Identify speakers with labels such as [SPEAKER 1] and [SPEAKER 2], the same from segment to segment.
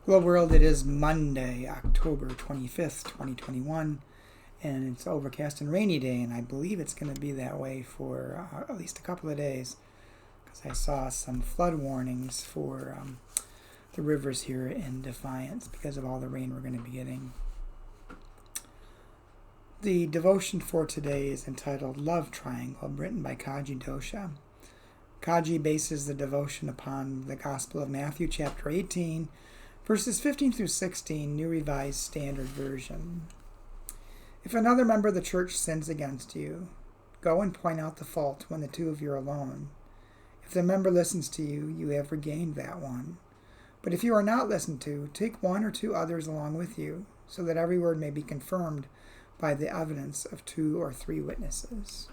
[SPEAKER 1] Hello world, it is Monday, October 25th, 2021, and it's overcast and rainy day, and I believe it's going to be that way for at least a couple of days, because I saw some flood warnings for the rivers here in Defiance because of all the rain we're going to be getting. The devotion for today is entitled Love Triangle, written by Kaji Dosha. Kaji bases the devotion upon the Gospel of Matthew, chapter 18, verses 15 through 16, New Revised Standard Version. If another member of the church sins against you, go and point out the fault when the two of you are alone. If the member listens to you, you have regained that one. But if you are not listened to, take one or two others along with you, so that every word may be confirmed by the evidence of 2 or 3 witnesses.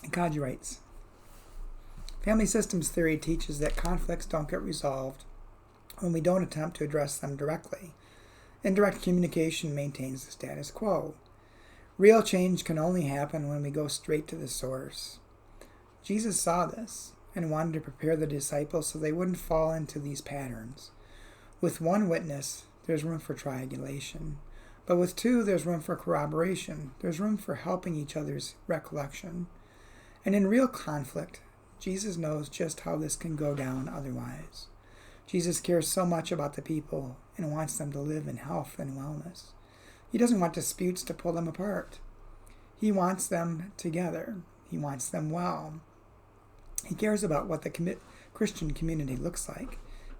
[SPEAKER 1] And Kaji writes, Family systems theory teaches that conflicts don't get resolved when we don't attempt to address them directly. Indirect communication maintains the status quo. Real change can only happen when we go straight to the source. Jesus saw this and wanted to prepare the disciples so they wouldn't fall into these patterns. With one witness, there's room for triangulation. But with 2, there's room for corroboration. There's room for helping each other's recollection. And in real conflict, Jesus knows just how this can go down otherwise. Jesus cares so much about the people and wants them to live in health and wellness. He doesn't want disputes to pull them apart. He wants them together. He wants them well. He cares about what the Christian community looks like,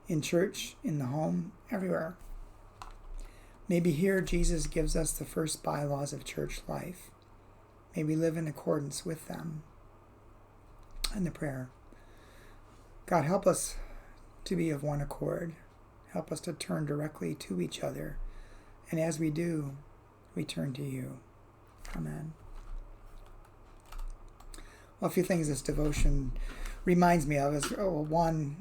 [SPEAKER 1] in church, in the home, everywhere. Maybe here Jesus gives us the first bylaws of church life. May we live in accordance with them. And the prayer. God, help us to be of one accord. Help us to turn directly to each other. And as we do, we turn to you. Amen. Well, a few things this devotion reminds me of is, one,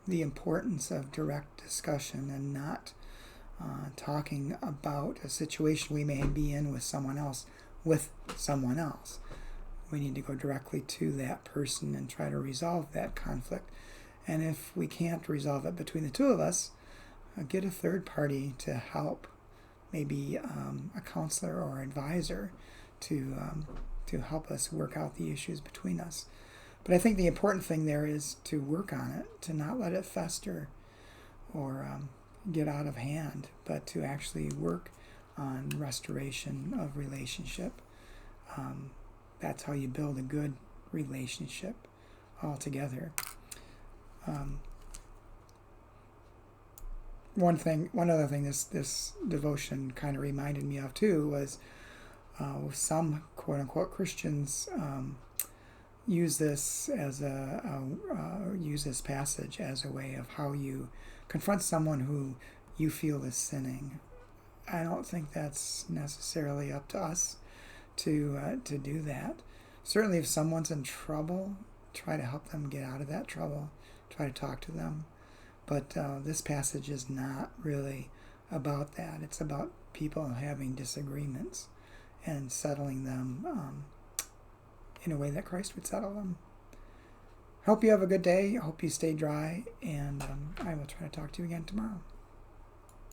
[SPEAKER 1] the importance of direct discussion and not talking about a situation we may be in with someone else. We need to go directly to that person and try to resolve that conflict. And if we can't resolve it between the two of us, get a third party to help, maybe a counselor or advisor to help us work out the issues between us. But I think the important thing there is to work on it, to not let it fester or get out of hand, but to actually work on restoration of relationship. That's how you build a good relationship altogether. One other thing this devotion kind of reminded me of too was some quote-unquote Christians use this passage as a way of how you confront someone who you feel is sinning. I don't think that's necessarily up to us to do that. Certainly if someone's in trouble, try to help them get out of that trouble. Try to talk to them. But this passage is not really about that. It's about people having disagreements and settling them in a way that Christ would settle them. Hope you have a good day. Hope you stay dry, and I will try to talk to you again tomorrow.